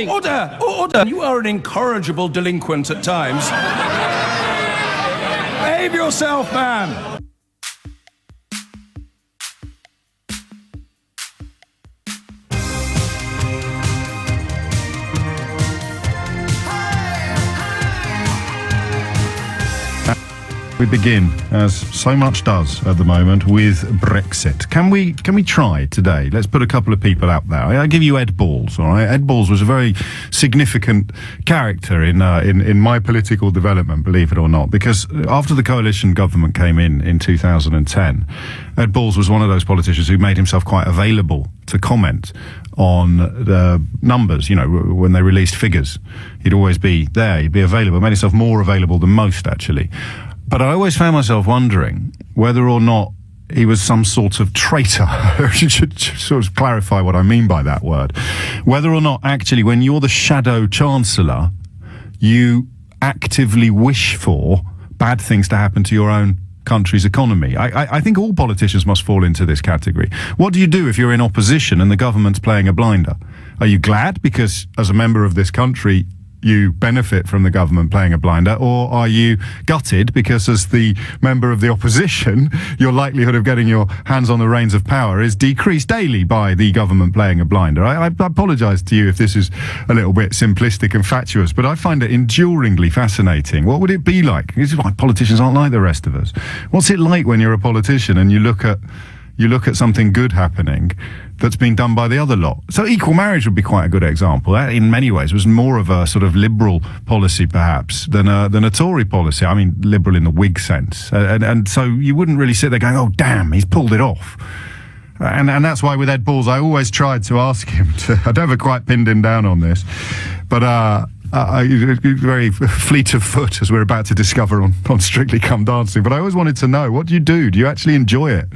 Order! Order! You are an incorrigible delinquent at times. Behave yourself, man! We begin, as so much does at the moment, with Brexit. Can we try today? Let's put a couple of people out there. I give you Ed Balls, all right? Ed Balls was a very significant character in my political development, believe it or not, because after the coalition government came in 2010, Ed Balls was one of those politicians who made himself quite available to comment on the numbers, you know, when they released figures. He'd always be there, he'd be available, made himself more available than most, actually. But I always found myself wondering whether or not he was some sort of traitor. I should sort of clarify what I mean by that word. Whether or not actually when you're the shadow chancellor, you actively wish for bad things to happen to your own country's economy. I think all politicians must fall into this category. What do you do if you're in opposition and the government's playing a blinder? Are you glad because as a member of this country, you benefit from the government playing a blinder, or are you gutted because as the member of the opposition, your likelihood of getting your hands on the reins of power is decreased daily by the government playing a blinder? I apologise to you if this is a little bit simplistic and fatuous, but I find it enduringly fascinating. What would it be like? This is why politicians aren't like the rest of us. What's it like when you're a politician and you look at something good happening that's been done by the other lot? So equal marriage would be quite a good example. That, in many ways, was more of a sort of liberal policy, perhaps, than a Tory policy. I mean, liberal in the Whig sense. And so you wouldn't really sit there going, oh, damn, he's pulled it off. And that's why with Ed Balls, I always tried to ask him to, I never quite pinned him down on this, but very fleet of foot, as we're about to discover on Strictly Come Dancing. But I always wanted to know, what do you do? Do you actually enjoy it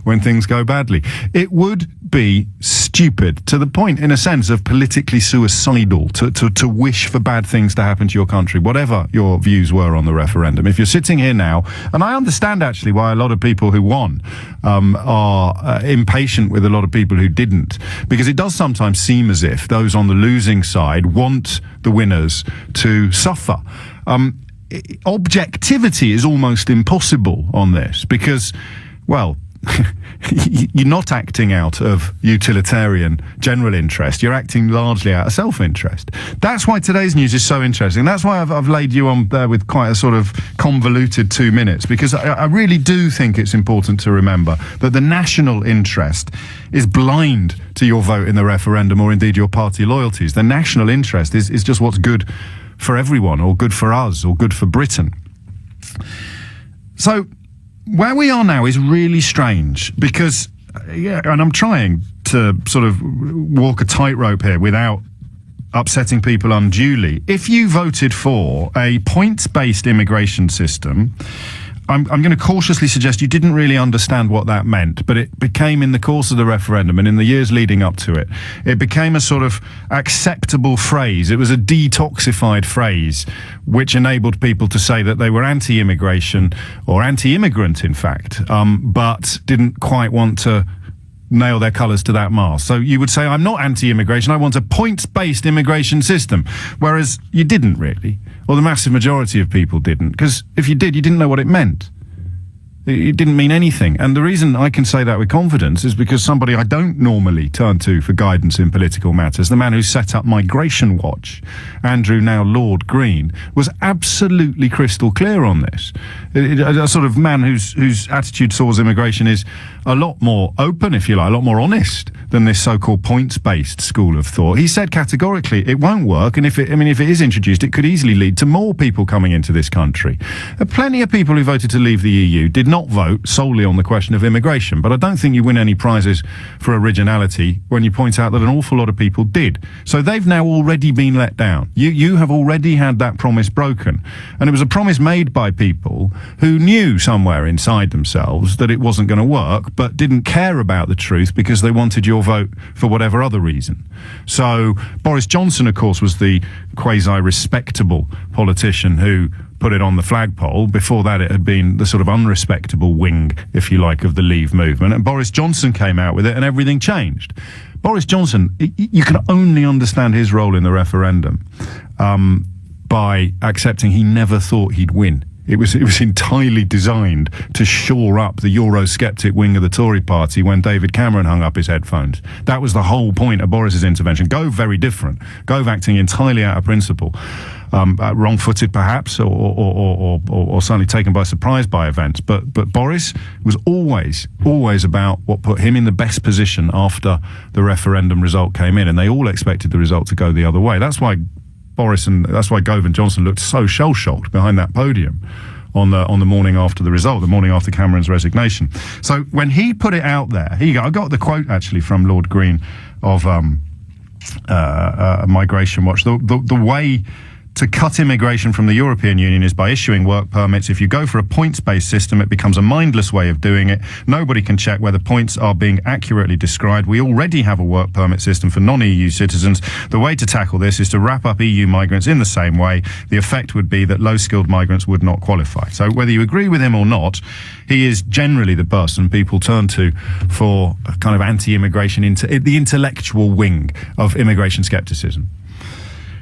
when things go badly? It would be stupid, to the point, in a sense, of politically suicidal to wish for bad things to happen to your country, whatever your views were on the referendum. If you're sitting here now, and I understand actually why a lot of people who won are impatient with a lot of people who didn't, because it does sometimes seem as if those on the losing side want the winners to suffer. Objectivity is almost impossible on this because, well, you're not acting out of utilitarian general interest. You're acting largely out of self-interest. That's why today's news is so interesting. That's why I've laid you on there with quite a sort of convoluted 2 minutes, because I really do think it's important to remember that the national interest is blind to your vote in the referendum or indeed your party loyalties. The national interest is just what's good for everyone, or good for us, or good for Britain. So where we are now is really strange because, and I'm trying to sort of walk a tightrope here without upsetting people unduly. If you voted for a points-based immigration system, I'm going to cautiously suggest you didn't really understand what that meant, but it became, in the course of the referendum and in the years leading up to it, it became a sort of acceptable phrase. It was a detoxified phrase which enabled people to say that they were anti-immigration, or anti-immigrant, in fact, but didn't quite want to nail their colours to that mast. So you would say, I'm not anti-immigration, I want a points-based immigration system. Whereas you didn't really, or the massive majority of people didn't, because if you did, you didn't know what it meant. It didn't mean anything. And the reason I can say that with confidence is because somebody I don't normally turn to for guidance in political matters, the man who set up Migration Watch, Andrew, now Lord Green, was absolutely crystal clear on this. A sort of man whose attitude towards immigration is a lot more open, if you like, a lot more honest than this so-called points-based school of thought. He said categorically it won't work, and if it is introduced, it could easily lead to more people coming into this country. Plenty of people who voted to leave the EU did not vote solely on the question of immigration, but I don't think you win any prizes for originality when you point out that an awful lot of people did. So they've now already been let down. You have already had that promise broken, and it was a promise made by people who knew somewhere inside themselves that it wasn't going to work, but didn't care about the truth because they wanted your vote for whatever other reason. So Boris Johnson, of course, was the quasi-respectable politician who put it on the flagpole. Before that, it had been the sort of unrespectable wing, if you like, of the Leave movement. And Boris Johnson came out with it and everything changed. Boris Johnson, you can only understand his role in the referendum by accepting he never thought he'd win. It was entirely designed to shore up the Eurosceptic wing of the Tory party when David Cameron hung up his headphones. That was the whole point of Boris's intervention. Gove, very different. Gove acting entirely out of principle. Wrong-footed perhaps, or certainly taken by surprise by events. But Boris was always about what put him in the best position after the referendum result came in, and they all expected the result to go the other way. That's why Gove and Johnson looked so shell-shocked behind that podium on the morning after the result, the morning after Cameron's resignation. So when he put it out there, here you go. I got the quote actually from Lord Green of Migration Watch. The way to cut immigration from the European Union is by issuing work permits. If you go for a points-based system, it becomes a mindless way of doing it. Nobody can check whether points are being accurately described. We already have a work permit system for non-EU citizens. The way to tackle this is to wrap up EU migrants in the same way. The effect would be that low-skilled migrants would not qualify. So whether you agree with him or not, he is generally the person people turn to for a kind of anti-immigration, the intellectual wing of immigration skepticism.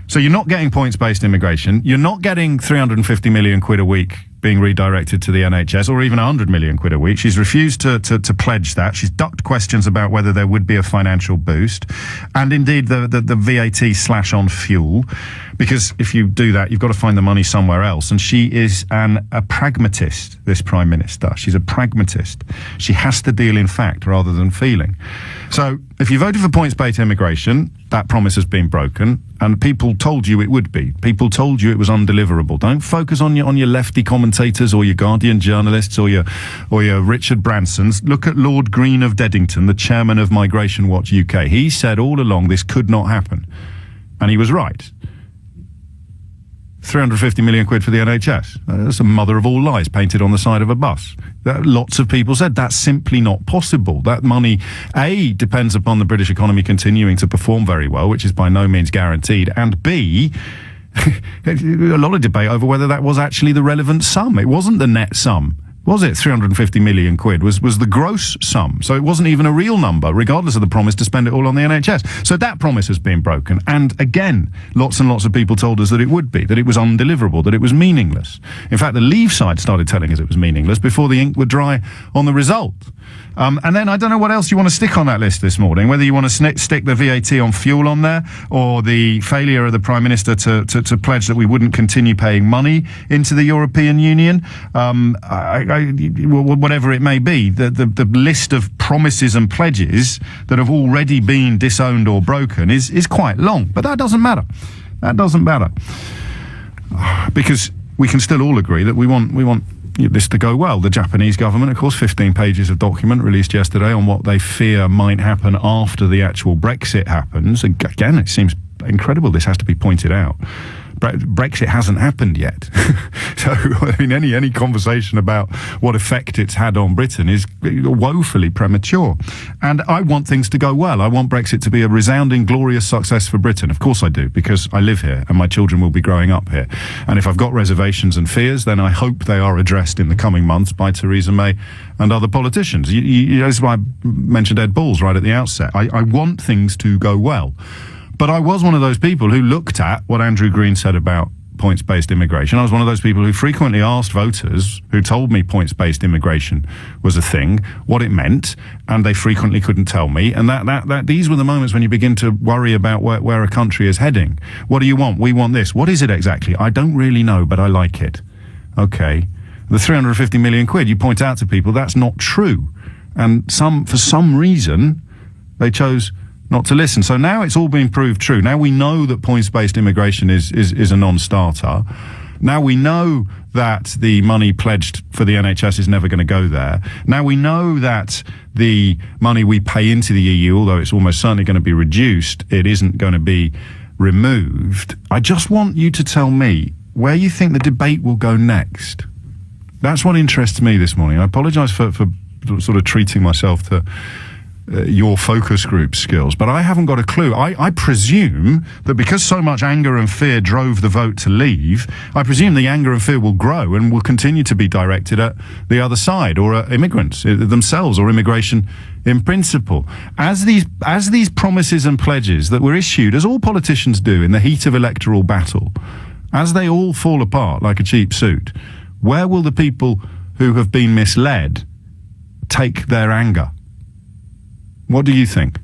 So you're not getting points-based immigration. You're not getting 350 million quid a week being redirected to the NHS, or even 100 million quid a week. She's refused to pledge that. She's ducked questions about whether there would be a financial boost, and indeed the VAT slash on fuel, because if you do that, you've got to find the money somewhere else. And she is a pragmatist, this Prime Minister. She's a pragmatist. She has to deal in fact rather than feeling. So if you voted for points-based immigration, that promise has been broken, and people told you it would be. People told you it was undeliverable. Don't focus on your lefty commentators or your Guardian journalists or your Richard Bransons. Look at Lord Green of Deddington, the chairman of Migration Watch UK. He said all along this could not happen, and he was right. 350 million quid for the NHS. That's a mother of all lies painted on the side of a bus. Lots of people said that's simply not possible. That money, A, depends upon the British economy continuing to perform very well, which is by no means guaranteed, and B, a lot of debate over whether that was actually the relevant sum. It wasn't the net sum. Was it 350 million quid was the gross sum? So it wasn't even a real number, regardless of the promise to spend it all on the NHS. So that promise has been broken. And again, lots and lots of people told us that it would be, that it was undeliverable, that it was meaningless. In fact, the Leave side started telling us it was meaningless before the ink would dry on the result. And then I don't know what else you want to stick on that list this morning, whether you want to stick the VAT on fuel on there, or the failure of the Prime Minister to pledge that we wouldn't continue paying money into the European Union, whatever it may be. The list of promises and pledges that have already been disowned or broken is quite long, but that doesn't matter. That doesn't matter, because we can still all agree that we want this to go well. The Japanese government, of course, 15 pages of document released yesterday on what they fear might happen after the actual Brexit happens. Again, it seems incredible this has to be pointed out. Brexit hasn't happened yet. So, I mean, any conversation about what effect it's had on Britain is woefully premature. And I want things to go well. I want Brexit to be a resounding, glorious success for Britain. Of course I do, because I live here and my children will be growing up here. And if I've got reservations and fears, then I hope they are addressed in the coming months by Theresa May and other politicians. That's why I mentioned Ed Balls right at the outset. I want things to go well. But I was one of those people who looked at what Andrew Green said about points-based immigration. I was one of those people who frequently asked voters who told me points-based immigration was a thing, what it meant, and they frequently couldn't tell me. And that these were the moments when you begin to worry about where a country is heading. What do you want? We want this. What is it exactly? I don't really know, but I like it. Okay. The 350 million quid, you point out to people, that's not true. And for some reason, they chose not to listen. So now it's all been proved true. Now we know that points-based immigration is a non-starter. Now we know that the money pledged for the NHS is never going to go there. Now we know that the money we pay into the EU, although it's almost certainly going to be reduced, it isn't going to be removed. I just want you to tell me where you think the debate will go next. That's what interests me this morning. I apologise for sort of treating myself to your focus group skills, but I haven't got a clue. I presume that because so much anger and fear drove the vote to leave, I presume the anger and fear will grow and will continue to be directed at the other side, or at immigrants themselves, or immigration in principle. As these promises and pledges that were issued, as all politicians do in the heat of electoral battle, as they all fall apart like a cheap suit, where will the people who have been misled take their anger? What do you think?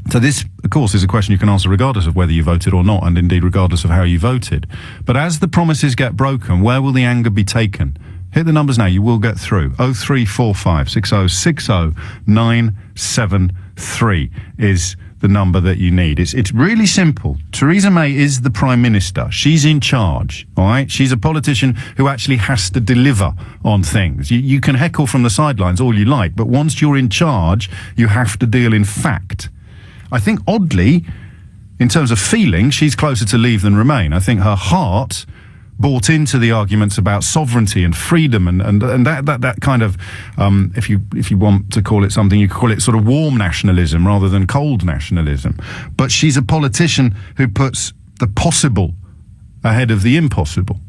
So this, of course, is a question you can answer regardless of whether you voted or not, and indeed regardless of how you voted. But as the promises get broken, where will the anger be taken? Hit the numbers now, you will get through. 0345 6060 973 is the number that you need. It's really simple. Theresa May is the Prime Minister. She's in charge, all right? She's a politician who actually has to deliver on things. You can heckle from the sidelines all you like, but once you're in charge, you have to deal in fact. I think, oddly, in terms of feeling, she's closer to Leave than Remain. I think her heart bought into the arguments about sovereignty and freedom and that kind of, if you want to call it something, you could call it sort of warm nationalism rather than cold nationalism. But she's a politician who puts the possible ahead of the impossible.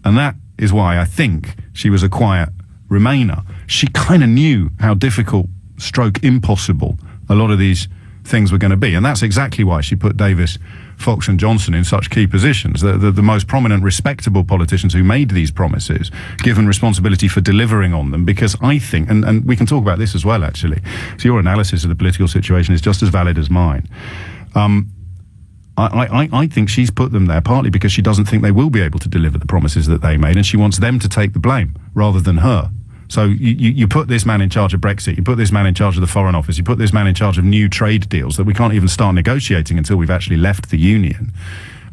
And that is why I think she was a quiet Remainer. She kind of knew how difficult stroke impossible a lot of these things were going to be. And that's exactly why she put Davis, Fox and Johnson in such key positions. The most prominent, respectable politicians who made these promises, given responsibility for delivering on them, because I think, and we can talk about this as well, actually, so your analysis of the political situation is just as valid as mine. I think she's put them there partly because she doesn't think they will be able to deliver the promises that they made, and she wants them to take the blame rather than her. So you put this man in charge of Brexit, you put this man in charge of the Foreign Office, you put this man in charge of new trade deals that we can't even start negotiating until we've actually left the Union.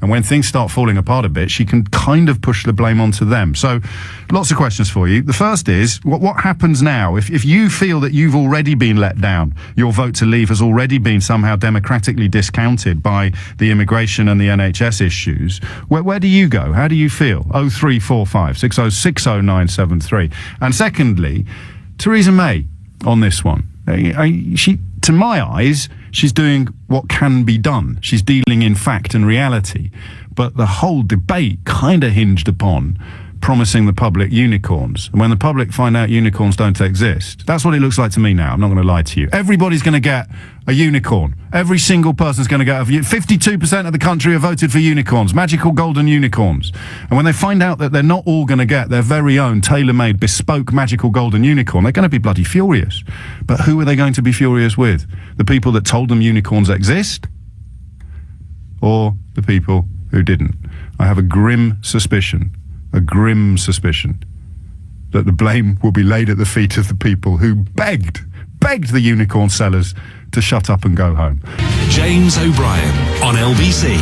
And when things start falling apart a bit, she can kind of push the blame onto them. So lots of questions for you. The first is, what happens now? If you feel that you've already been let down, your vote to leave has already been somehow democratically discounted by the immigration and the NHS issues, where do you go? How do you feel? 0345 6060 973. And secondly, Theresa May on this one. She, to my eyes, she's doing what can be done. She's dealing in fact and reality. But the whole debate kind of hinged upon promising the public unicorns. And when the public find out unicorns don't exist, that's what it looks like to me now. I'm not going to lie to you. Everybody's going to get a unicorn. Every single person's going to get 52% of the country have voted for unicorns, magical golden unicorns. And when they find out that they're not all going to get their very own tailor-made, bespoke, magical golden unicorn, they're going to be bloody furious. But who are they going to be furious with? The people that told them unicorns exist? Or the people who didn't? I have a grim suspicion that the blame will be laid at the feet of the people who begged the unicorn sellers to shut up and go home. James O'Brien on LBC.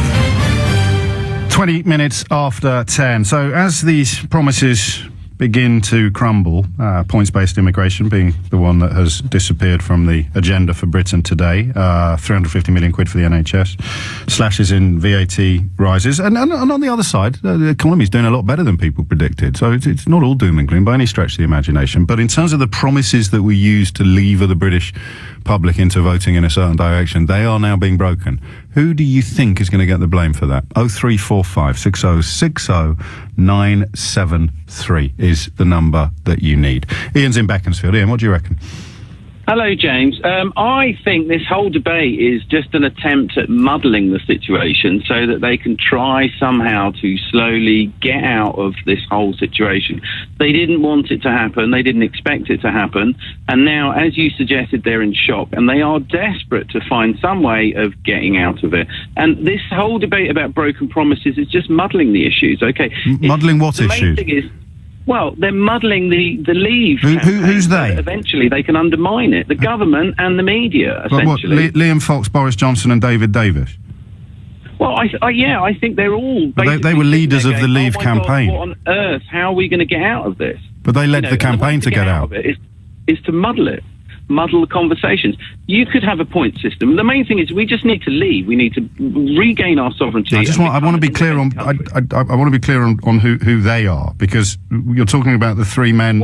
20 minutes after 10. So as these promises begin to crumble, points-based immigration being the one that has disappeared from the agenda for Britain today, 350 million quid for the NHS, slashes in VAT rises, and on the other side, the economy's doing a lot better than people predicted. So it's not all doom and gloom by any stretch of the imagination. But in terms of the promises that we used to lever the British public into voting in a certain direction, they are now being broken. Who do you think is going to get the blame for that? 0345 6060 973 is the number that you need. Ian's in Beaconsfield. Ian, what do you reckon? Hello, James. I think this whole debate is just an attempt at muddling the situation so that they can try somehow to slowly get out of this whole situation. They didn't want it to happen. They didn't expect it to happen. And now, as you suggested, they're in shock and they are desperate to find some way of getting out of it. And this whole debate about broken promises is just muddling the issues, okay? Muddling what issues? The main thing is, well, they're muddling the Leave campaign. Who's they? Eventually, they can undermine it. The government and the media, essentially. What, Liam Fox, Boris Johnson and David Davis? Well, I think they're all... They were leaders of the Leave campaign. God, what on earth? How are we going to get out of this? But they led the campaign to get out of it. Is to muddle it. Muddle the conversations. You could have a point system. The main thing is we just need to leave. We need to regain our sovereignty. I want to be clear on. I want to be clear on who they are, because you're talking about the three men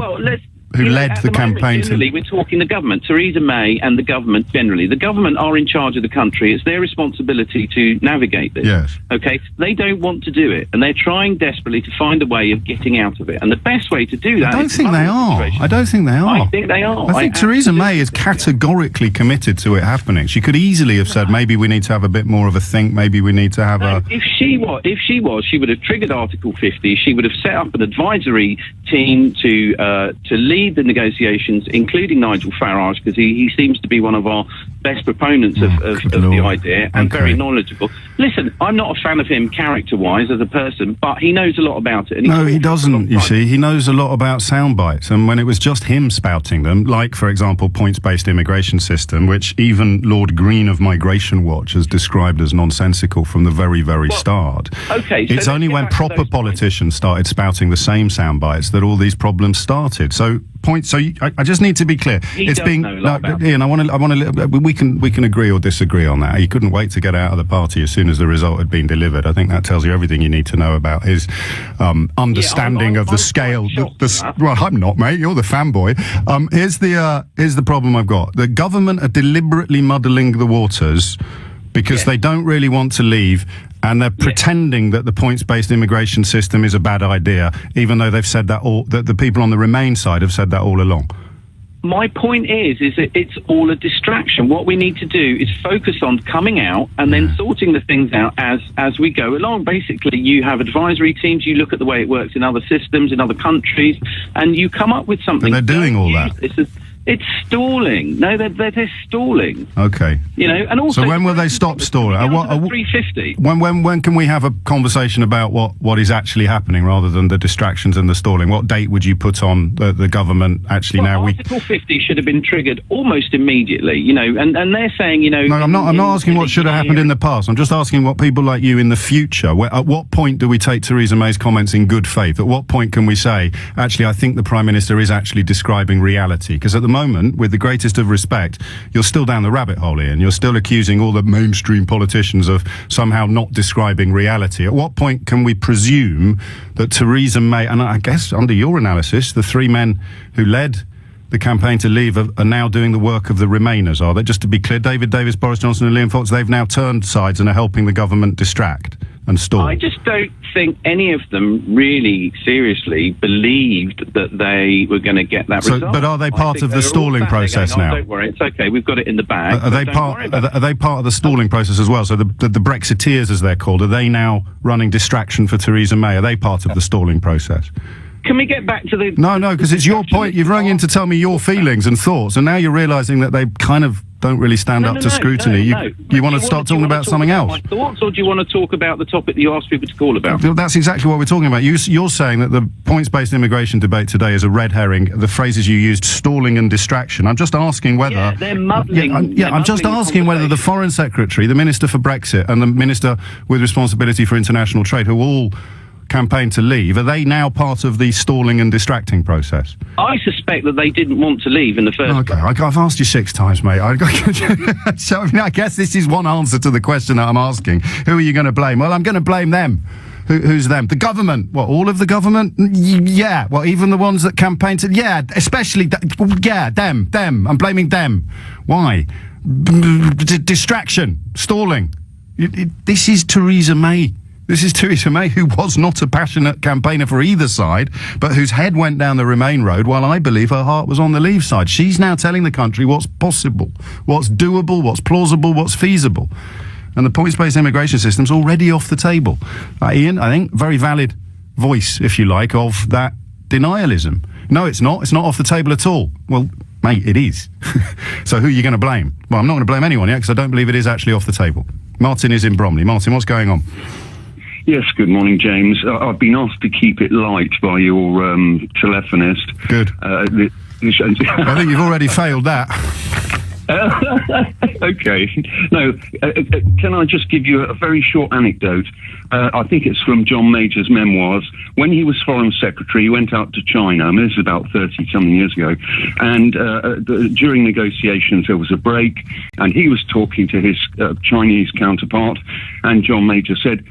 who led the campaign generally, we're talking the government, Theresa May and the government generally. The government are in charge of the country. It's their responsibility to navigate this. Yes. Okay? They don't want to do it, and they're trying desperately to find a way of getting out of it. And the best way to do that I don't think they are. I don't think they are. I think they are. I think Theresa May is categorically committed to it happening. She could easily have said, maybe we need to have a bit more of a think, maybe we need to have a... If she was, she would have triggered Article 50. She would have set up an advisory team to lead the negotiations, including Nigel Farage, because he seems to be one of our best proponents of the idea and very knowledgeable. Listen, I'm not a fan of him character-wise as a person, but he knows a lot about it. And no, he doesn't, you see. He knows a lot about sound bites, and when it was just him spouting them, like, for example, points-based immigration system, which even Lord Green of Migration Watch has described as nonsensical from the very, very start. Okay, so it's only when proper politicians started spouting the same sound bites that all these problems started. So I just need to be clear. It's being Ian. I want to. We can agree or disagree on that. He couldn't wait to get out of the party as soon as the result had been delivered. I think that tells you everything you need to know about his understanding of the scale. Well, I'm not, mate. You're the fanboy. Here's the problem I've got. The government are deliberately muddling the waters because they don't really want to leave, and they're pretending that the points-based immigration system is a bad idea, even though they've said that that the people on the Remain side have said that all along. My point is that it's all a distraction. What we need to do is focus on coming out and then sorting the things out as we go along. Basically, you have advisory teams, you look at the way it works in other systems, in other countries, and you come up with something. And they're doing all that. It's stalling. No, they're stalling. Okay. You know, and also. So when will they stop stalling? 350. When can we have a conversation about what is actually happening rather than the distractions and the stalling? What date would you put on the government actually now? Article 50 should have been triggered almost immediately. You know, and they're saying, you know. No, I'm not asking what should have happened in the past. I'm just asking what people like you in the future. At what point do we take Theresa May's comments in good faith? At what point can we say, actually, I think the Prime Minister is actually describing reality? Because at the moment, with the greatest of respect, you're still down the rabbit hole, Ian. You're still accusing all the mainstream politicians of somehow not describing reality. At what point can we presume that Theresa May, and I guess under your analysis, the three men who led the campaign to leave are now doing the work of the Remainers, are they? Just to be clear, David Davis, Boris Johnson and Liam Fox, they've now turned sides and are helping the government distract and stall. I just don't think any of them really seriously believed that they were going to get that result. But are they part of the stalling process now? Don't worry, it's okay. We've got it in the bag. Are they part of the stalling process as well? So the Brexiteers, as they're called, are they now running distraction for Theresa May? Are they part of the stalling process? Can we get back to the... No, because it's your point. You've rung in to tell me your feelings and thoughts, and now you're realising that they kind of don't really stand up to scrutiny. You want to start talking about something else? My thoughts, or do you want to talk about the topic that you asked people to call about? That's exactly what we're talking about. You're saying that the points-based immigration debate today is a red herring. The phrases you used, stalling and distraction. I'm just asking whether... Yeah, they're muddling. I'm just asking whether the Foreign Secretary, the Minister for Brexit, and the Minister with responsibility for international trade, who all campaign to leave, are they now part of the stalling and distracting process? I suspect that they didn't want to leave in the first place. Okay, I've asked you 6 times, mate. So I guess this is one answer to the question that I'm asking. Who are you going to blame? Well, I'm going to blame them. Who's them? The government. What, all of the government? Yeah. Well, even the ones that campaign to... Yeah, especially... them. I'm blaming them. Why? Distraction. Stalling. This is Theresa May. This is Theresa May, who was not a passionate campaigner for either side, but whose head went down the Remain road, while I believe her heart was on the Leave side. She's now telling the country what's possible, what's doable, what's plausible, what's feasible. And the points-based immigration system's already off the table. Ian, I think, very valid voice, if you like, of that denialism. No, it's not. It's not off the table at all. Well, mate, it is. So who are you going to blame? Well, I'm not going to blame anyone yet, because I don't believe it is actually off the table. Martin is in Bromley. Martin, what's going on? Yes, good morning, James. I've been asked to keep it light by your telephonist. Good. I think you've already failed that. Okay. No, can I just give you a very short anecdote? I think it's from John Major's memoirs. When he was Foreign Secretary, he went out to China. I mean, this is about 30-something years ago. And during negotiations, there was a break, and he was talking to his Chinese counterpart, and John Major said,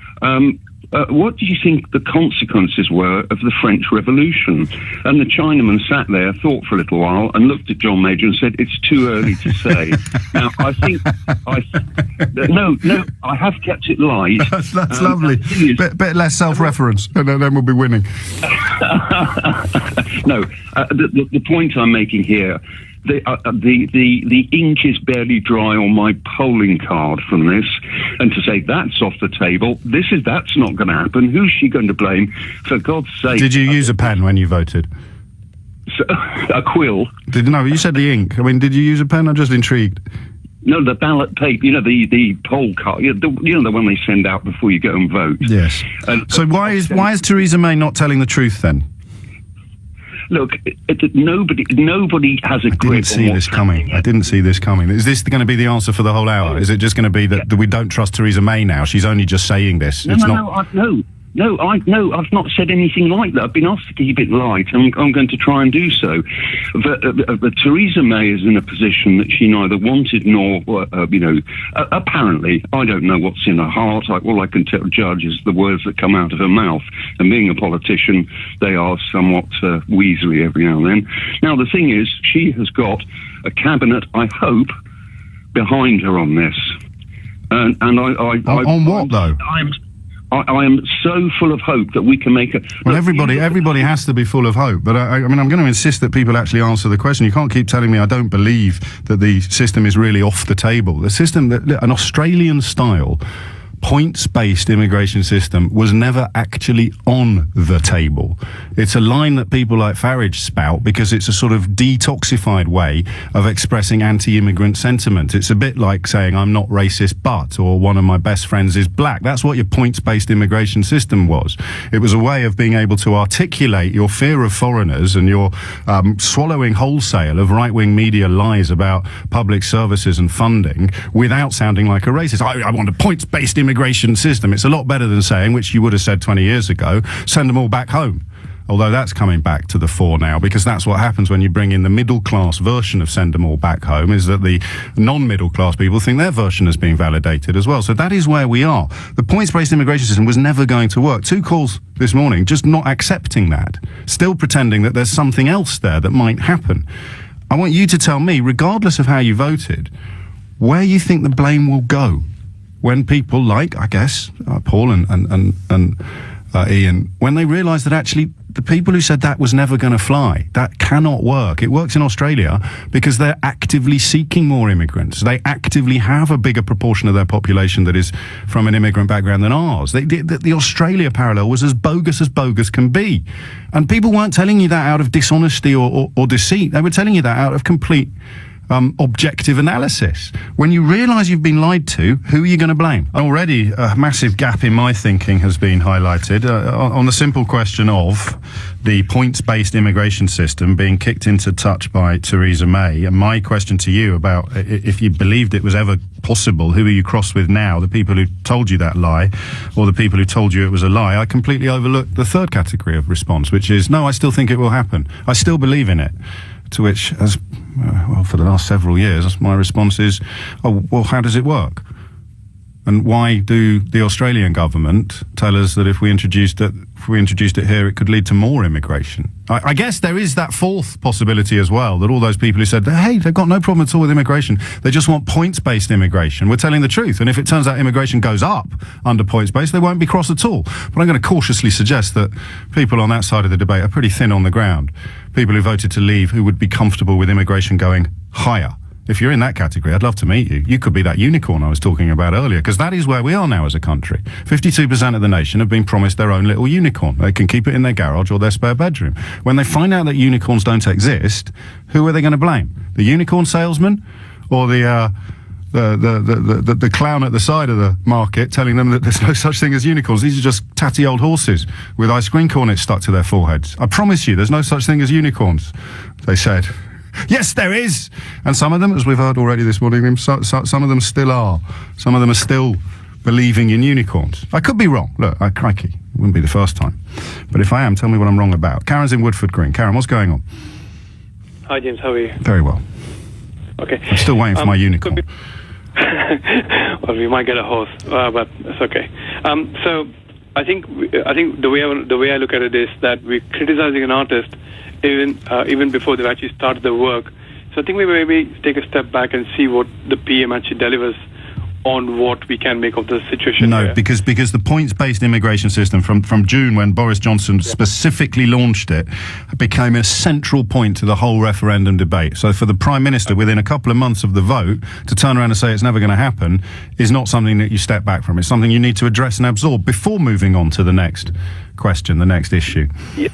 what do you think the consequences were of the French Revolution? And the Chinaman sat there, thought for a little while, and looked at John Major and said, "It's too early to say." Now, I think, no, I have kept it light. That's lovely. Bit less self-reference, and then we'll be winning. No, the point I'm making here. The ink is barely dry on my polling card from this, and to say that's off the table, that's not going to happen. Who's she going to blame? For God's sake! Did you use a pen when you voted? A quill? No, you said the ink. I mean, did you use a pen? I'm just intrigued. No, the ballot paper. The poll card. The one they send out before you go and vote. Yes. So why is Theresa May not telling the truth then? Look, nobody has a grip. I didn't see this coming. I didn't see this coming. Is this going to be the answer for the whole hour? Is it just going to be that we don't trust Theresa May now? She's only just saying this. No, I've not said anything like that. I've been asked to keep it light. I'm going to try and do so. But Theresa May is in a position that she neither wanted nor, apparently, I don't know what's in her heart. All I can judge is the words that come out of her mouth. And being a politician, they are somewhat weaselly every now and then. Now, the thing is, she has got a cabinet, I hope, behind her on this. And on what, though? I am so full of hope that we can make a... Well, everybody has to be full of hope, but I mean, I'm going to insist that people actually answer the question. You can't keep telling me I don't believe that the system is really off the table. The system, an Australian-style, points-based immigration system was never actually on the table. It's a line that people like Farage spout because it's a sort of detoxified way of expressing anti-immigrant sentiment. It's a bit like saying I'm not racist but, or one of my best friends is black. That's what your points-based immigration system was. It was a way of being able to articulate your fear of foreigners and your swallowing wholesale of right-wing media lies about public services and funding without sounding like a racist. I want a points-based immigration system. It's a lot better than saying, which you would have said 20 years ago, send them all back home. Although that's coming back to the fore now, because that's what happens when you bring in the middle-class version of send them all back home, is that the non-middle-class people think their version has been validated as well. So that is where we are. The points-based immigration system was never going to work. 2 calls this morning just not accepting that, still pretending that there's something else there that might happen. I want you to tell me, regardless of how you voted, where you think the blame will go when people like, I guess, Paul and Ian, when they realise that actually the people who said that was never going to fly, that cannot work. It works in Australia because they're actively seeking more immigrants. They actively have a bigger proportion of their population that is from an immigrant background than ours. The Australia parallel was as bogus can be. And people weren't telling you that out of dishonesty or deceit. They were telling you that out of complete objective analysis. When you realise you've been lied to, who are you going to blame? Already a massive gap in my thinking has been highlighted on the simple question of the points-based immigration system being kicked into touch by Theresa May. And my question to you about if you believed it was ever possible, who are you cross with now? The people who told you that lie or the people who told you it was a lie? I completely overlooked the third category of response, which is, no, I still think it will happen. I still believe in it. To which, for the last several years, my response is, oh, well, how does it work? And why do the Australian government tell us that if we introduced it here, it could lead to more immigration? I guess there is that fourth possibility as well, that all those people who said, hey, they've got no problem at all with immigration, they just want points-based immigration, we're telling the truth. And if it turns out immigration goes up under points-based, they won't be cross at all. But I'm going to cautiously suggest that people on that side of the debate are pretty thin on the ground. People who voted to leave who would be comfortable with immigration going higher. If you're in that category, I'd love to meet you. You could be that unicorn I was talking about earlier, because that is where we are now as a country. 52% of the nation have been promised their own little unicorn. They can keep it in their garage or their spare bedroom. When they find out that unicorns don't exist, who are they going to blame? The unicorn salesman or the clown at the side of the market telling them that there's no such thing as unicorns? These are just tatty old horses with ice cream cornets stuck to their foreheads. I promise you, there's no such thing as unicorns, they said. Yes, there is. And some of them, as we've heard already this morning, some of them still are. Some of them are still believing in unicorns. I could be wrong. Look, crikey, it wouldn't be the first time. But if I am, tell me what I'm wrong about. Karen's in Woodford Green. Karen, what's going on? Hi, James. How are you? Very well. Okay. I'm still waiting for my unicorn. Well, we might get a horse, but it's okay. So I think the way I look at it is that we're criticizing an artist even before they've actually started the work. So I think we maybe take a step back and see what the PM actually delivers on what we can make of the situation. No, here. because the points-based immigration system from June, when Boris Johnson specifically launched it, became a central point to the whole referendum debate. So for the Prime Minister, within a couple of months of the vote, to turn around and say it's never going to happen is not something that you step back from. It's something you need to address and absorb before moving on to the next question, the next issue. Yeah.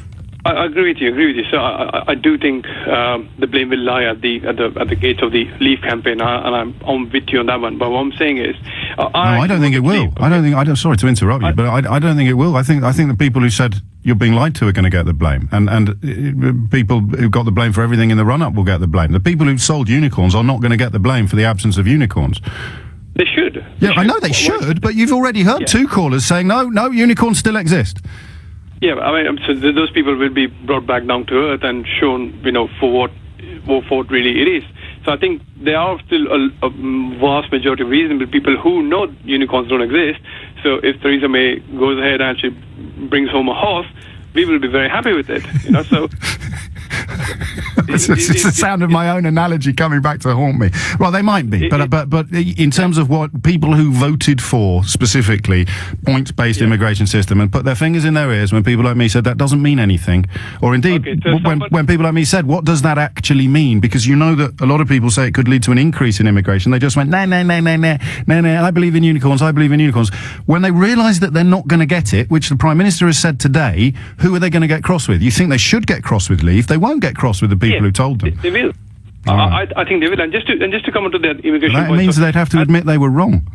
I agree with you. So I do think the blame will lie at the gates of the Leave campaign, and I'm with you on that one. But what I'm saying is, I don't think it will. Sorry to interrupt you, but I don't think it will. I think the people who said you're being lied to are going to get the blame, and people who got the blame for everything in the run-up will get the blame. The people who sold unicorns are not going to get the blame for the absence of unicorns. They should. Yeah, I know they should, but you've already heard two callers saying no, unicorns still exist. Yeah, I mean, so those people will be brought back down to earth and shown, for what really it is. So I think there are still a vast majority of reasonable people who know unicorns don't exist. So if Theresa May goes ahead and she brings home a horse, we will be very happy with it. So. It's the sound of my own analogy coming back to haunt me. Well, they might be, but in terms of what people who voted for specifically points-based immigration system and put their fingers in their ears when people like me said that doesn't mean anything, or indeed when people like me said what does that actually mean? Because you know that a lot of people say it could lead to an increase in immigration. They just went no. I believe in unicorns. When they realise that they're not going to get it, which the Prime Minister has said today, who are they going to get cross with? You think they should get cross with Leave? They won't get cross with the people who told them. They will. I think they will. And just to come onto that immigration that means they'd have to admit they were wrong.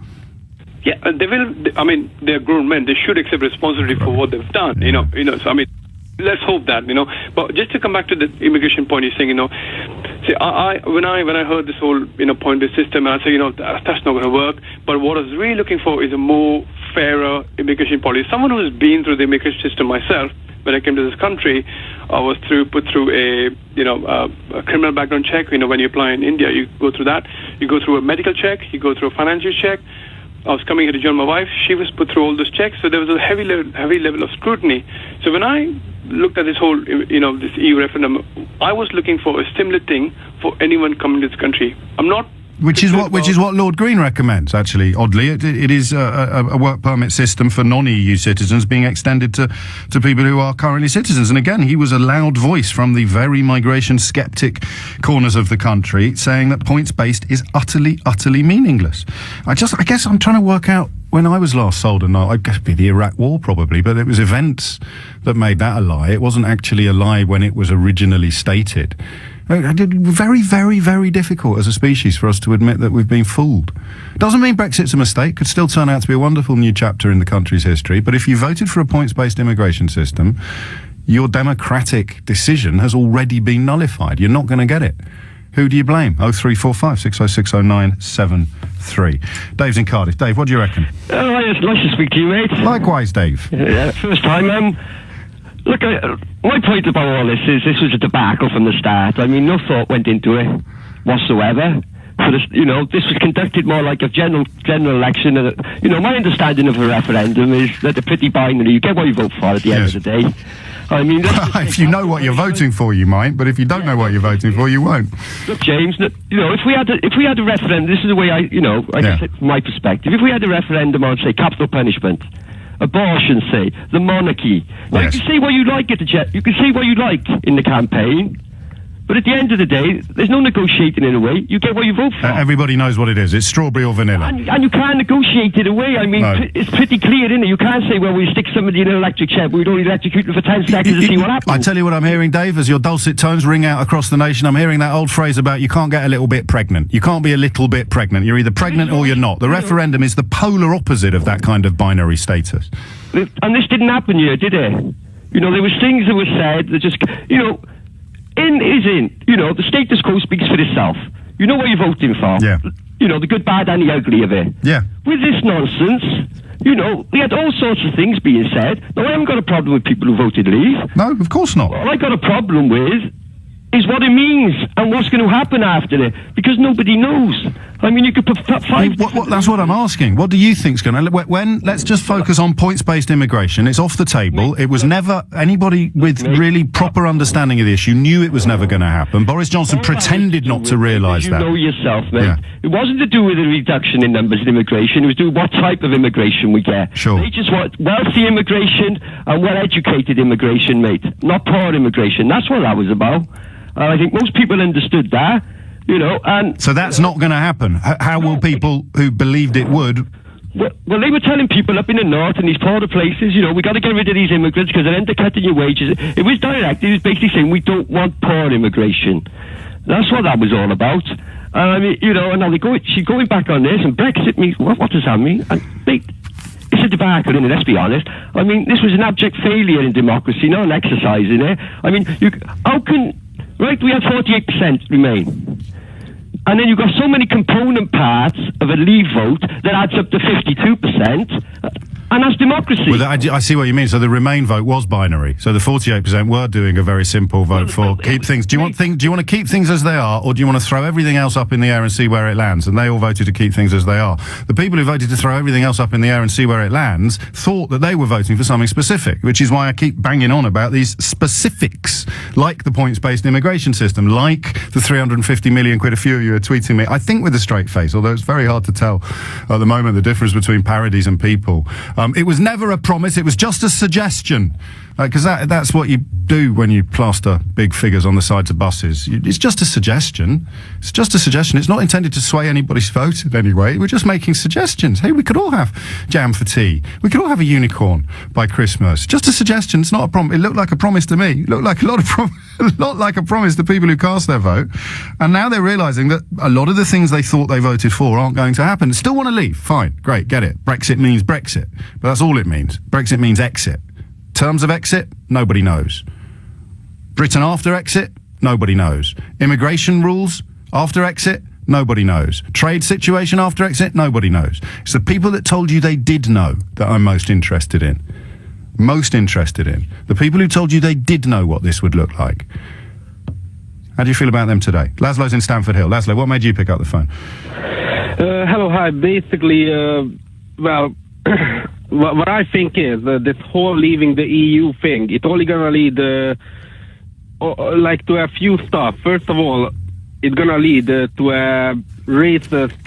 Yeah, they will. I mean, they're grown men. They should accept responsibility for what they've done. Yeah. So I mean, let's hope that. But just to come back to the immigration point, you're saying, see, when I heard this whole point-based system, and I said, that's not going to work. But what I was really looking for is a more fairer immigration policy. Someone who has been through the immigration system myself. When I came to this country, I was put through a criminal background check. When you apply in India, you go through that. You go through a medical check. You go through a financial check. I was coming here to join my wife. She was put through all those checks. So there was a heavy level of scrutiny. So when I looked at this whole, this EU referendum, I was looking for a similar thing for anyone coming to this country. I'm not. Which is what Lord Green recommends, actually, oddly. It is a work permit system for non-EU citizens being extended to people who are currently citizens. And again, he was a loud voice from the very migration sceptic corners of the country saying that points-based is utterly, utterly meaningless. I guess I'm trying to work out when I was last sold a lie. I guess it'd be the Iraq War probably, but it was events that made that a lie. It wasn't actually a lie when it was originally stated. Very, very, very difficult as a species for us to admit that we've been fooled. Doesn't mean Brexit's a mistake. Could still turn out to be a wonderful new chapter in the country's history. But if you voted for a points-based immigration system, your democratic decision has already been nullified. You're not going to get it. Who do you blame? 0345 606 0973. Dave's in Cardiff. Dave, what do you reckon? It's nice to speak to you, mate. Likewise, Dave. Yeah, first time. Look, my point about all this is this was a debacle from the start. I mean, no thought went into it whatsoever. So this was conducted more like a general election. My understanding of a referendum is that they're pretty binary. You get what you vote for at the end of the day. I mean, if you know what you're voting for, you might. But if you don't know what you're voting for, you won't. Look, James. If we had a referendum, this is the way I guess from my perspective. If we had a referendum on, say, capital punishment, abortion, say, the monarchy. Now, you can say what you like you can say what you like in the campaign, but at the end of the day, there's no negotiating in a way. You get what you vote for. Everybody knows what it is. It's strawberry or vanilla. And you can't negotiate it away. I mean, it's pretty clear, isn't it? You can't say, well, we stick somebody in an electric chair, but we don't electrocute them for 10 seconds to see what happens. I tell you what I'm hearing, Dave, as your dulcet tones ring out across the nation, I'm hearing that old phrase about you can't get a little bit pregnant. You can't be a little bit pregnant. You're either pregnant or you're not. The referendum is the polar opposite of that kind of binary status. And this didn't happen here, did it? There was things that were said that just, in is in. The status quo speaks for itself. You know what you're voting for. Yeah. The good, bad, and the ugly of it. Yeah. With this nonsense, we had all sorts of things being said. Now, I haven't got a problem with people who voted Leave. No, of course not. All I got a problem with is what it means and what's going to happen after it, because nobody knows. I mean, you could put five... That's what I'm asking. What do you think's going to... Let's just focus on points-based immigration. It's off the table. It was never... Anybody with really proper understanding of the issue knew it was never going to happen. Boris Johnson pretended not to realise that. You know yourself, mate. Yeah. It wasn't to do with a reduction in numbers in immigration. It was to do with what type of immigration we get. Sure. They just want wealthy immigration and well-educated immigration, mate. Not poor immigration. That's what that was about. I think most people understood that, you know, and... So that's not going to happen. How will people who believed it would... Well, they were telling people up in the north and these poorer places, you know, we got to get rid of these immigrants because they're undercutting your wages. It was direct. It was basically saying we don't want poor immigration. That's what that was all about. I mean, you know, and now she's going back on this, and Brexit means... What does that mean? And it's a debacle, isn't it? Let's be honest. I mean, this was an abject failure in democracy, not an exercise in it. I mean, how can... Right, we have 48% remain. And then you've got so many component parts of a leave vote that adds up to 52%. And that's democracy. Well, I see what you mean. So the Remain vote was binary. So the 48% were doing a very simple vote for keep things. Do you want to keep things as they are, or do you want to throw everything else up in the air and see where it lands? And they all voted to keep things as they are. The people who voted to throw everything else up in the air and see where it lands thought that they were voting for something specific, which is why I keep banging on about these specifics, like the points-based immigration system, like the 350 million quid. A few of you are tweeting me, I think with a straight face, although it's very hard to tell at the moment the difference between parodies and people. It was never a promise, it was just a suggestion. Because that's what you do when you plaster big figures on the sides of buses. It's just a suggestion. It's just a suggestion. It's not intended to sway anybody's vote in any way. We're just making suggestions. Hey, we could all have jam for tea. We could all have a unicorn by Christmas. Just a suggestion. It's not a promise. It looked like a promise to me. It looked like not like a promise to people who cast their vote. And now they're realising that a lot of the things they thought they voted for aren't going to happen. They still want to leave. Fine. Great. Get it. Brexit means Brexit. But that's all it means. Brexit means exit. Terms of exit, nobody knows. Britain after exit, nobody knows. Immigration rules after exit, nobody knows. Trade situation after exit, nobody knows. It's the people that told you they did know that I'm most interested in. Most interested in. The people who told you they did know what this would look like. How do you feel about them today? Laszlo's in Stamford Hill. Laszlo, what made you pick up the phone? Hello, hi. Basically, what I think is this whole leaving the EU thing, it's only going to lead to a few stuff. First of all, it's going to lead to a racist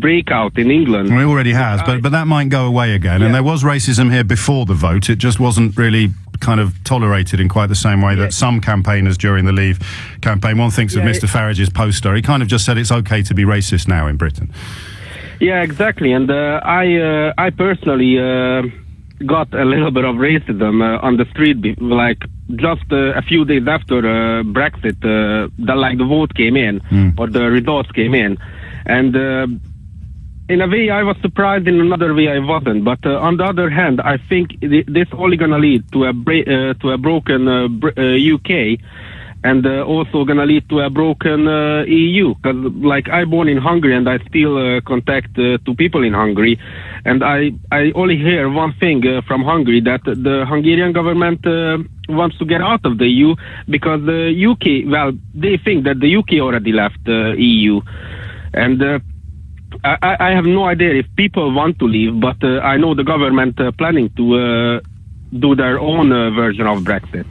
breakout in England. Well, it already has, but that might go away again. Yeah. And there was racism here before the vote. It just wasn't really kind of tolerated in quite the same way that some campaigners during the Leave campaign. One thinks of Mr. Farage's poster. He kind of just said it's okay to be racist now in Britain. Yeah, exactly. And I personally got a little bit of racism on the street, just a few days after Brexit, the vote came in, or the results came in. And in a way I was surprised, in another way I wasn't. But on the other hand, I think this only going to lead to a broken UK. And also gonna lead to a broken EU, because I'm born in Hungary and I still contact two people in Hungary, and I only hear one thing from Hungary, that the Hungarian government wants to get out of the EU because the UK, they think that the UK already left the EU, and I have no idea if people want to leave, but I know the government planning to do their own version of Brexit.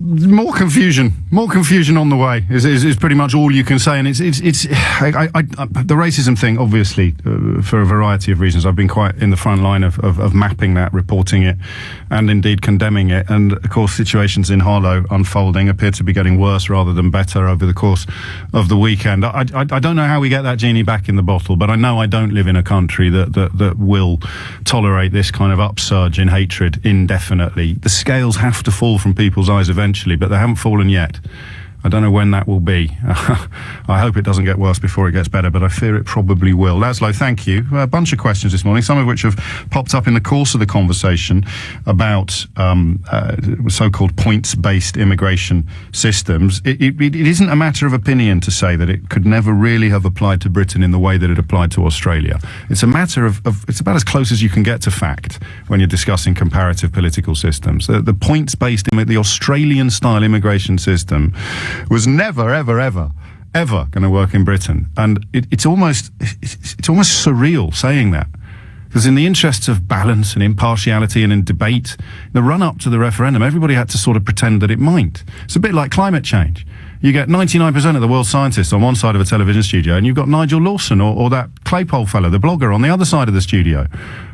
More confusion on the way is pretty much all you can say, and the racism thing, obviously, for a variety of reasons. I've been quite in the front line of mapping that, reporting it, and indeed condemning it. And of course, situations in Harlow unfolding appear to be getting worse rather than better over the course of the weekend. I don't know how we get that genie back in the bottle, but I know I don't live in a country that will tolerate this kind of upsurge in hatred indefinitely. The scales have to fall from people's eyes eventually, but they haven't fallen yet. I don't know when that will be. I hope it doesn't get worse before it gets better, but I fear it probably will. Laszlo, thank you. A bunch of questions this morning, some of which have popped up in the course of the conversation about so-called points-based immigration systems. It isn't a matter of opinion to say that it could never really have applied to Britain in the way that it applied to Australia. It's a matter of it's about as close as you can get to fact when you're discussing comparative political systems. The points-based, the Australian-style immigration system was never, ever, ever going to work in Britain, and it's almost surreal saying that, because in the interests of balance and impartiality and in debate, the run-up to the referendum, everybody had to sort of pretend that it might. It's a bit like climate change. You get 99% of the world's scientists on one side of a television studio, and you've got Nigel Lawson or that Claypole fellow, the blogger, on the other side of the studio.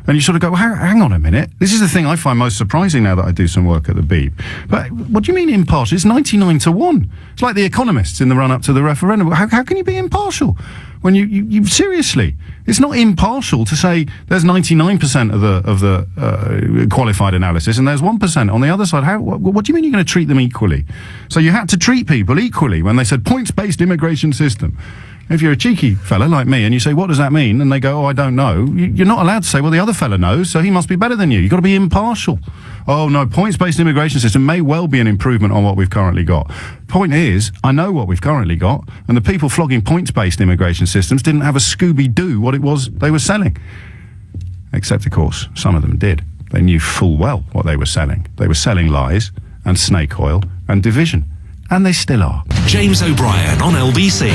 And you sort of go, well, hang on a minute. This is the thing I find most surprising now that I do some work at the Beeb. But what do you mean impartial? It's 99-1. It's like the economists in the run-up to the referendum. How can you be impartial? When you seriously, it's not impartial to say there's 99% of the qualified analysis and there's 1% on the other side. What do you mean you're going to treat them equally? So you had to treat people equally when they said points-based immigration system. If you're a cheeky fella like me and you say, what does that mean? And they go, oh, I don't know. You're not allowed to say, well, the other fella knows, so he must be better than you. You've got to be impartial. Oh, no, points-based immigration system may well be an improvement on what we've currently got. Point is, I know what we've currently got, and the people flogging points-based immigration systems didn't have a Scooby-Doo what it was they were selling. Except, of course, some of them did. They knew full well what they were selling. They were selling lies and snake oil and division. And they still are. James O'Brien on LBC.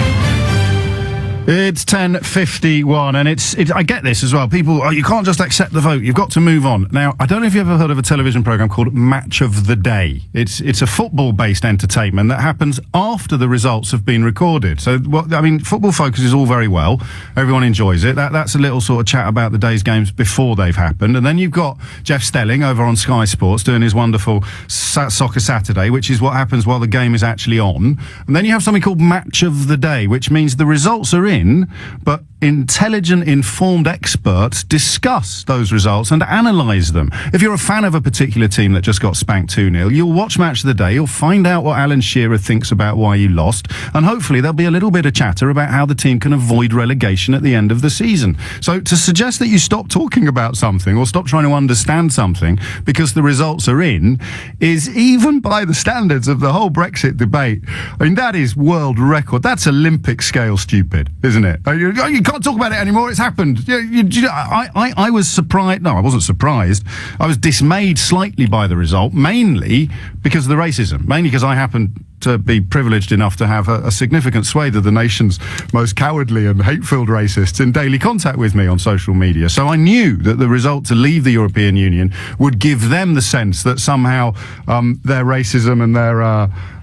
It's 10:51, and I get this as well. People, you can't just accept the vote. You've got to move on. Now, I don't know if you've ever heard of a television program called Match of the Day. It's a football-based entertainment that happens after the results have been recorded. So, Football Focus is all very well. Everyone enjoys it. That's a little sort of chat about the day's games before they've happened. And then you've got Jeff Stelling over on Sky Sports doing his wonderful Soccer Saturday, which is what happens while the game is actually on. And then you have something called Match of the Day, which means the results are in, but intelligent, informed experts discuss those results and analyse them. If you're a fan of a particular team that just got spanked 2-0, you'll watch Match of the Day, you'll find out what Alan Shearer thinks about why you lost, and hopefully there'll be a little bit of chatter about how the team can avoid relegation at the end of the season. So to suggest that you stop talking about something or stop trying to understand something because the results are in is, even by the standards of the whole Brexit debate, I mean, that is world record. That's Olympic scale stupid, isn't it? You can't talk about it anymore. It's happened. I was surprised. No, I wasn't surprised. I was dismayed slightly by the result, mainly because of the racism. Mainly because I happen to be privileged enough to have a significant swathe of the nation's most cowardly and hate-filled racists in daily contact with me on social media. So I knew that the result to leave the European Union would give them the sense that somehow their racism and their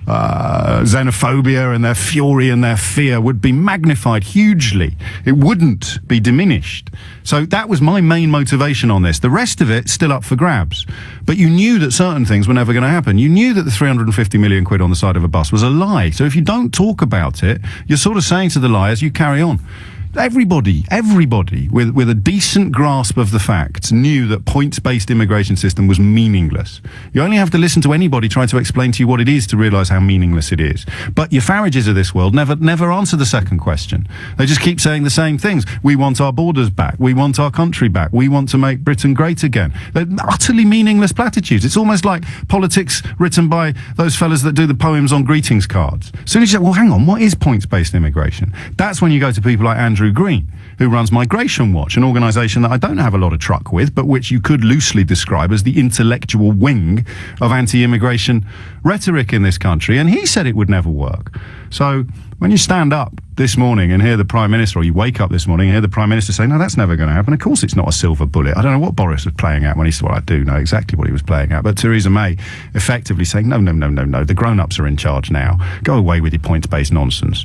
xenophobia and their fury and their fear would be magnified hugely. It wouldn't be diminished. So that was my main motivation on this. The rest of it, still up for grabs. But you knew that certain things were never going to happen. You knew that the 350 million quid on the side of a bus was a lie. So if you don't talk about it, you're sort of saying to the liars, you carry on. Everybody with a decent grasp of the facts knew that points-based immigration system was meaningless. You only have to listen to anybody try to explain to you what it is to realise how meaningless it is. But your Farages of this world never answer the second question. They just keep saying the same things. We want our borders back. We want our country back. We want to make Britain great again. They're utterly meaningless platitudes. It's almost like politics written by those fellas that do the poems on greetings cards. As soon as you say, well, hang on, what is points-based immigration? That's when you go to people like Andrew Green, who runs Migration Watch, an organisation that I don't have a lot of truck with, but which you could loosely describe as the intellectual wing of anti-immigration rhetoric in this country, and he said it would never work. So when you stand up this morning and hear the Prime Minister, or you wake up this morning and hear the Prime Minister say, no, that's never going to happen. Of course it's not a silver bullet. I don't know what Boris was playing at when he said, well, I do know exactly what he was playing at. But Theresa May effectively saying, no, the grown-ups are in charge now. Go away with your points-based nonsense.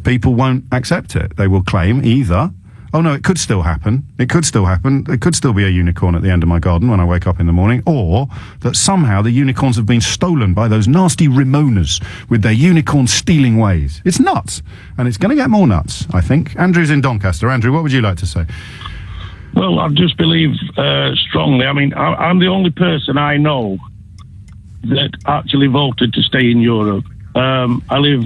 People won't accept it. They will claim either, oh no, it could still happen. It could still happen. It could still be a unicorn at the end of my garden when I wake up in the morning, or that somehow the unicorns have been stolen by those nasty Ramonas with their unicorn stealing ways. It's nuts. And it's going to get more nuts, I think. Andrew's in Doncaster. Andrew, what would you like to say? Well, I just believe strongly. I mean, I'm the only person I know that actually voted to stay in Europe. I live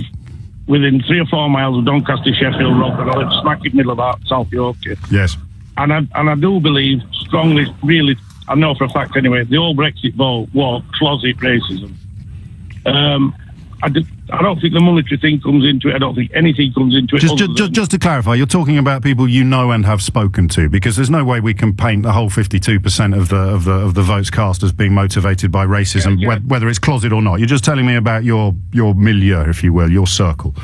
within 3 or 4 miles of Doncaster, Sheffield, Rockford. I live smack in the middle of that, South Yorkshire. Yes. And I do believe strongly, really, I know for a fact anyway, the whole Brexit vote was closet racism. I don't think the monetary thing comes into it. I don't think anything comes into it. Just to clarify, you're talking about people you know and have spoken to, because there's no way we can paint the whole 52% of the votes cast as being motivated by racism, whether it's closet or not. You're just telling me about your milieu, if you will, your circle.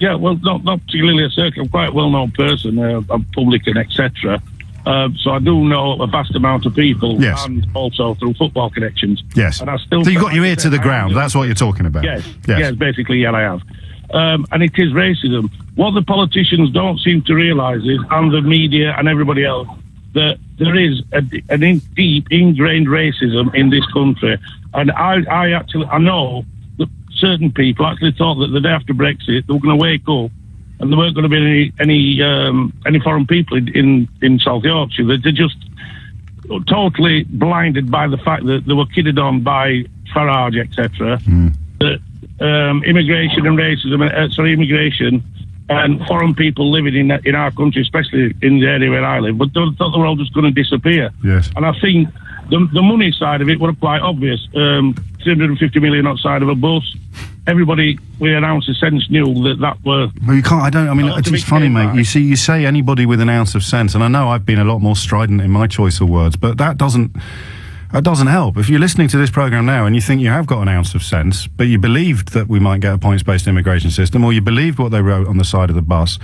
Yeah, well, not particularly a circle. I'm quite a well-known person. I'm public and etc. So I do know a vast amount of people, yes, and also through football connections. Yes. And I still. So you've got your ear to the ground. That's what you're talking about. Yes. Basically, I have. And it is racism. What the politicians don't seem to realise is, and the media and everybody else, that there is an deep ingrained racism in this country. And I know that certain people actually thought that the day after Brexit they were going to wake up and there weren't going to be any foreign people in South Yorkshire. They're just totally blinded by the fact that they were kidded on by Farage, etc. That immigration and racism, immigration and foreign people living in our country, especially in the area where I live, but they thought they were all just going to disappear. Yes. And I think the money side of it was quite obvious. 350 million outside of a bus. Everybody with an ounce of sense knew that were... Well, you can't, it's funny, mate. You say anybody with an ounce of sense, and I know I've been a lot more strident in my choice of words, but that doesn't help. If you're listening to this programme now and you think you have got an ounce of sense, but you believed that we might get a points-based immigration system, or you believed what they wrote on the side of the bus,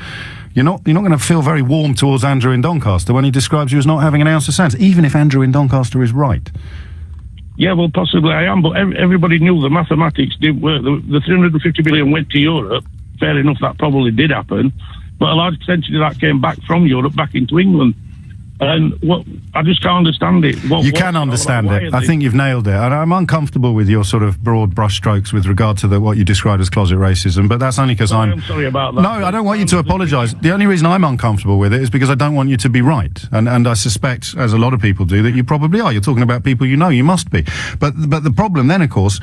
you're not going to feel very warm towards Andrew in Doncaster when he describes you as not having an ounce of sense, even if Andrew in Doncaster is right. Yeah, well, possibly I am, but everybody knew the mathematics didn't work. The 350 million went to Europe. Fair enough, that probably did happen. But a large percentage of that came back from Europe, back into England. And I just can't understand it. You can understand it. I think you've nailed it. And I'm uncomfortable with your sort of broad brushstrokes with regard to what you described as closet racism, but that's only because I'm sorry about that. No, I don't want you to apologise. The only reason I'm uncomfortable with it is because I don't want you to be right. And I suspect, as a lot of people do, that you probably are. You're talking about people you know, you must be. But the problem then, of course,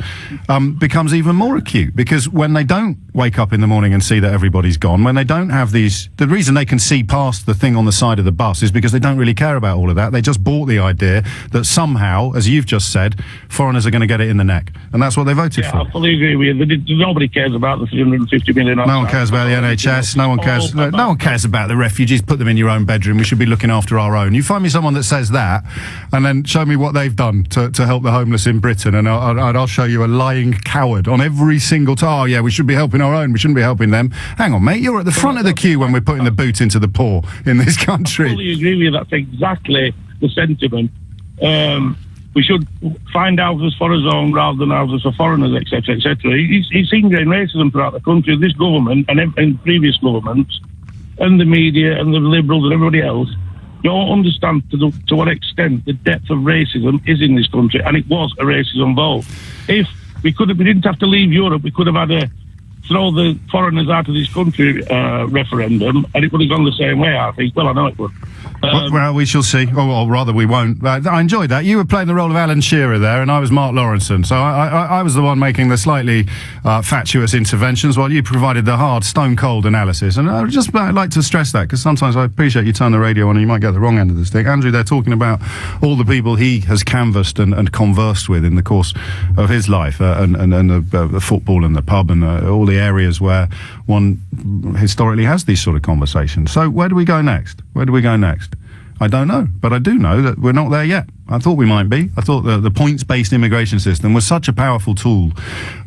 becomes even more acute, because when they don't wake up in the morning and see that everybody's gone, when they don't have the reason they can see past the thing on the side of the bus is because they don't really care about all of that. They just bought the idea that somehow, as you've just said, foreigners are going to get it in the neck, and that's what they voted for. I fully agree with you. Nobody cares about the 350 million. No one cares about the NHS. No one cares. No one cares about the refugees. Put them in your own bedroom. We should be looking after our own. You find me someone that says that, and then show me what they've done to help the homeless in Britain, and I'll show you a lying coward on every single oh yeah, we should be helping our own. We shouldn't be helping them. Hang on, mate. You're at the front of the queue when we're putting the boot into the poor in this country. I fully agree with you. That's exactly the sentiment. We should find houses for our own rather than houses for foreigners, etc., etc. It's ingrained racism throughout the country. This government and previous governments and the media and the Liberals and everybody else don't understand to what extent the depth of racism is in this country, and it was a racism vote. If we didn't have to leave Europe, we could have had a throw the foreigners out of this country referendum, and it would have gone the same way, I think. Well, I know it would. Well, we shall see. Or rather, we won't. I enjoyed that. You were playing the role of Alan Shearer there, and I was Mark Lawrenson. So I was the one making the slightly fatuous interventions, while you provided the hard, stone-cold analysis. And I'd like to stress that, because sometimes I appreciate you turn the radio on and you might get the wrong end of the stick. Andrew, they're talking about all the people he has canvassed and conversed with in the course of his life, and the football and the pub and all the areas where one historically has these sort of conversations. So where do we go next? I don't know, but I do know that we're not there yet. I thought we might be. I thought the points-based immigration system was such a powerful tool,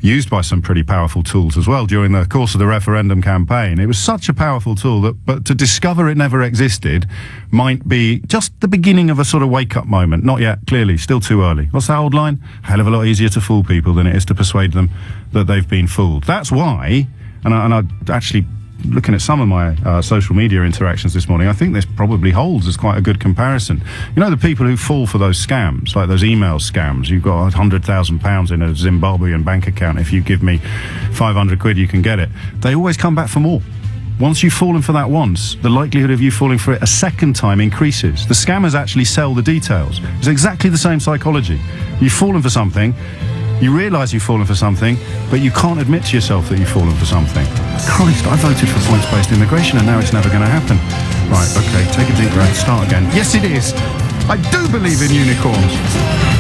used by some pretty powerful tools as well during the course of the referendum campaign. It was such a powerful tool but to discover it never existed might be just the beginning of a sort of wake-up moment. Not yet, clearly, still too early. What's that old line? Hell of a lot easier to fool people than it is to persuade them that they've been fooled. That's why, and I actually... looking at some of my social media interactions this morning, I think this probably holds as quite a good comparison. You know, the people who fall for those scams, like those email scams, you've got £100,000 in a Zimbabwean bank account, if you give me 500 quid you can get it. They always come back for more. Once you've fallen for that once, the likelihood of you falling for it a second time increases. The scammers actually sell the details. It's exactly the same psychology. You've fallen for something, You realise you've fallen for something, but you can't admit to yourself that you've fallen for something. Christ, I voted for points-based immigration and now it's never going to happen. Right, okay, take a deep breath, start again. Yes, it is. I do believe in unicorns.